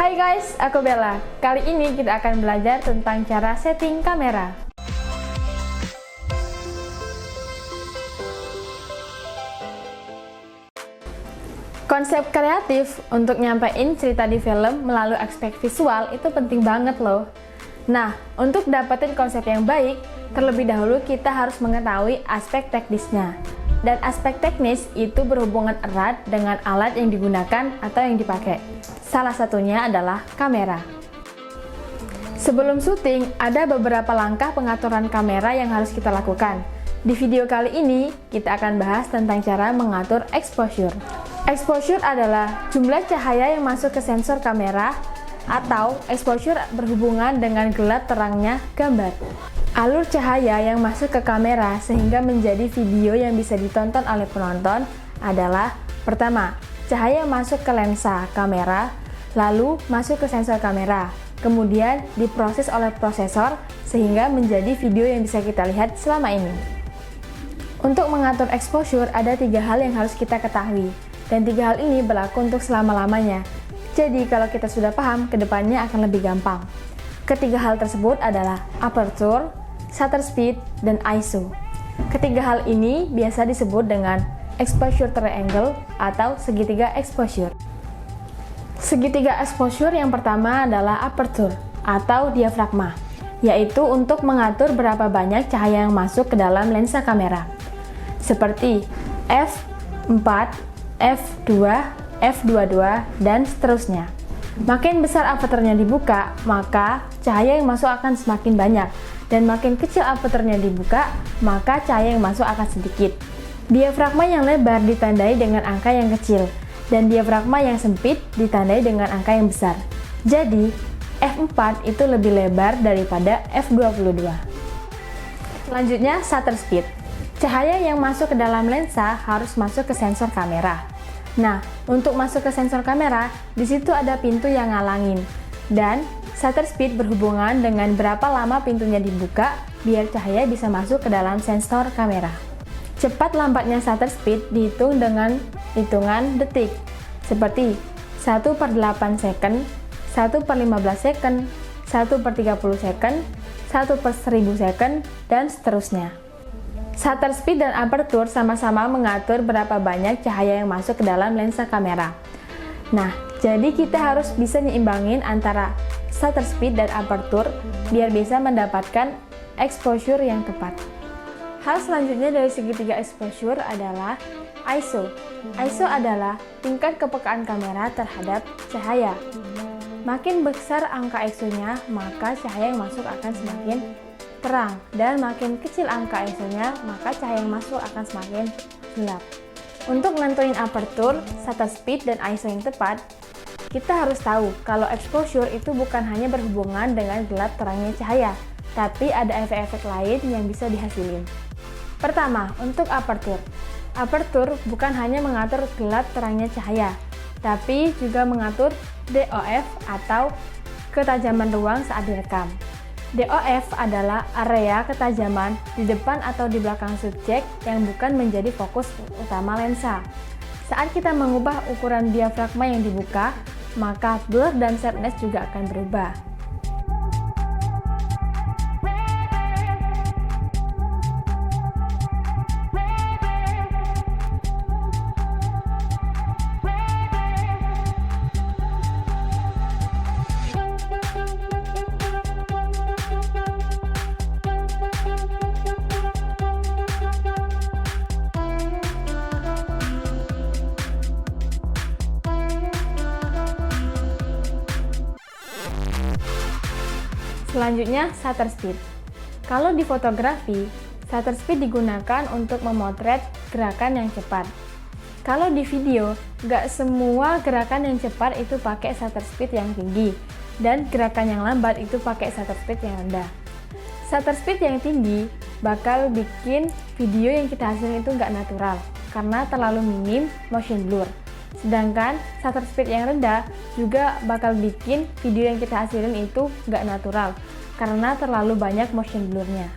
Hai guys, aku Bella. Kali ini kita akan belajar tentang cara setting kamera. Konsep kreatif untuk nyampein cerita di film melalui aspek visual itu penting banget loh. Nah, untuk dapetin konsep yang baik, terlebih dahulu kita harus mengetahui aspek teknisnya. Dan aspek teknis itu berhubungan erat dengan alat yang digunakan atau yang dipakai. Salah satunya adalah kamera. Sebelum syuting, ada beberapa langkah pengaturan kamera yang harus kita lakukan. Di video kali ini, kita akan bahas tentang cara mengatur exposure. Exposure adalah jumlah cahaya yang masuk ke sensor kamera, atau exposure berhubungan dengan gelap terangnya gambar. Alur cahaya yang masuk ke kamera sehingga menjadi video yang bisa ditonton oleh penonton adalah: pertama, cahaya masuk ke lensa kamera, lalu masuk ke sensor kamera, kemudian diproses oleh prosesor sehingga menjadi video yang bisa kita lihat selama ini. Untuk mengatur exposure ada 3 hal yang harus kita ketahui, dan 3 hal ini berlaku untuk selama-lamanya. Jadi kalau kita sudah paham, kedepannya akan lebih gampang. Ketiga hal tersebut adalah aperture, shutter speed, dan ISO. Ketiga hal ini biasa disebut dengan exposure triangle atau segitiga exposure. Segitiga exposure yang pertama adalah aperture atau diafragma, yaitu untuk mengatur berapa banyak cahaya yang masuk ke dalam lensa kamera. Seperti f4, f2, f22, dan seterusnya. Makin besar aperturnya dibuka, maka cahaya yang masuk akan semakin banyak, dan makin kecil aperturnya dibuka, maka cahaya yang masuk akan sedikit. Diafragma yang lebar ditandai dengan angka yang kecil, dan diafragma yang sempit ditandai dengan angka yang besar. Jadi, f4 itu lebih lebar daripada f22. Selanjutnya, shutter speed. Cahaya yang masuk ke dalam lensa harus masuk ke sensor kamera. Nah, untuk masuk ke sensor kamera, di situ ada pintu yang ngalangin. Dan shutter speed berhubungan dengan berapa lama pintunya dibuka biar cahaya bisa masuk ke dalam sensor kamera. Cepat lambatnya shutter speed dihitung dengan hitungan detik, seperti 1/8 second, 1/15 second, 1/30 second, 1/1000 second, dan seterusnya. Shutter speed dan aperture sama-sama mengatur berapa banyak cahaya yang masuk ke dalam lensa kamera. Nah, jadi kita harus bisa nyimbangin antara shutter speed dan aperture biar bisa mendapatkan exposure yang tepat. Hal selanjutnya dari segitiga exposure adalah ISO. ISO adalah tingkat kepekaan kamera terhadap cahaya. Makin besar angka ISO-nya, maka cahaya yang masuk akan semakin terang, dan makin kecil angka ISO-nya, maka cahaya yang masuk akan semakin gelap. Untuk nentuin aperture, shutter speed, dan ISO yang tepat, kita harus tahu kalau exposure itu bukan hanya berhubungan dengan gelap terangnya cahaya, tapi ada efek-efek lain yang bisa dihasilin. Pertama, untuk aperture. Aperture bukan hanya mengatur gelap terangnya cahaya, tapi juga mengatur DOF atau ketajaman ruang saat direkam. DOF adalah area ketajaman di depan atau di belakang subjek yang bukan menjadi fokus utama lensa. Saat kita mengubah ukuran diafragma yang dibuka, maka blur dan sharpness juga akan berubah. Selanjutnya, shutter speed. Kalau di fotografi, shutter speed digunakan untuk memotret gerakan yang cepat. Kalau di video, nggak semua gerakan yang cepat itu pakai shutter speed yang tinggi, dan gerakan yang lambat itu pakai shutter speed yang rendah. Shutter speed yang tinggi bakal bikin video yang kita hasilkan itu nggak natural, karena terlalu minim motion blur. Sedangkan shutter speed yang rendah juga bakal bikin video yang kita hasilin itu nggak natural karena terlalu banyak motion blurnya.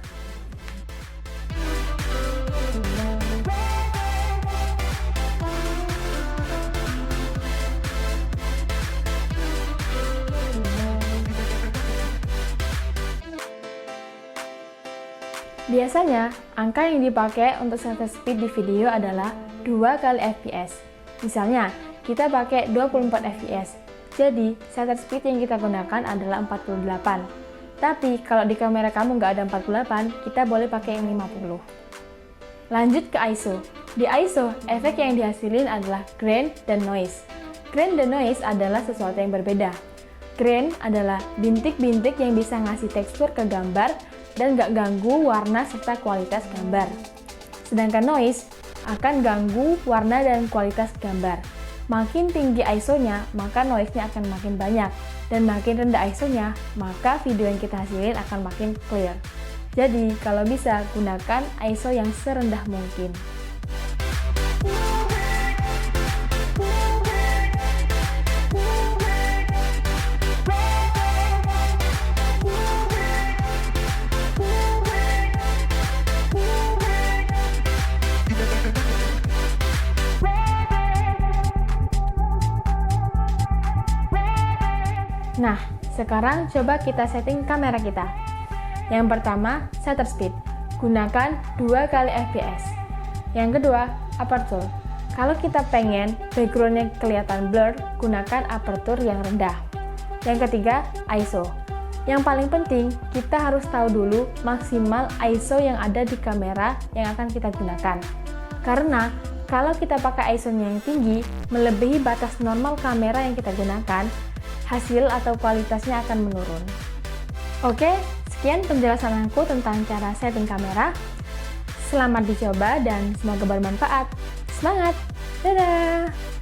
Biasanya, angka yang dipakai untuk shutter speed di video adalah 2 kali fps. Misalnya, kita pakai 24 fps, jadi shutter speed yang kita gunakan adalah 48. Tapi, kalau di kamera kamu nggak ada 48, kita boleh pakai yang 50. Lanjut ke ISO. Di ISO, efek yang dihasilin adalah grain dan noise. Grain dan noise adalah sesuatu yang berbeda. Grain adalah bintik-bintik yang bisa ngasih tekstur ke gambar dan nggak ganggu warna serta kualitas gambar. Sedangkan noise akan ganggu warna dan kualitas gambar. Makin tinggi ISO-nya, maka noise-nya akan makin banyak. Dan makin rendah ISO-nya, maka video yang kita hasilin akan makin clear. Jadi, kalau bisa, gunakan ISO yang serendah mungkin. Nah, sekarang coba kita setting kamera kita. Yang pertama, shutter speed. Gunakan 2 kali fps. Yang kedua, aperture. Kalau kita pengen background-nya kelihatan blur, gunakan aperture yang rendah. Yang ketiga, ISO. Yang paling penting, kita harus tahu dulu maksimal ISO yang ada di kamera yang akan kita gunakan. Karena, kalau kita pakai ISO-nya yang tinggi, melebihi batas normal kamera yang kita gunakan, hasil atau kualitasnya akan menurun. Oke, sekian penjelasan aku tentang cara setting kamera. Selamat dicoba dan semoga bermanfaat. Semangat! Dadah!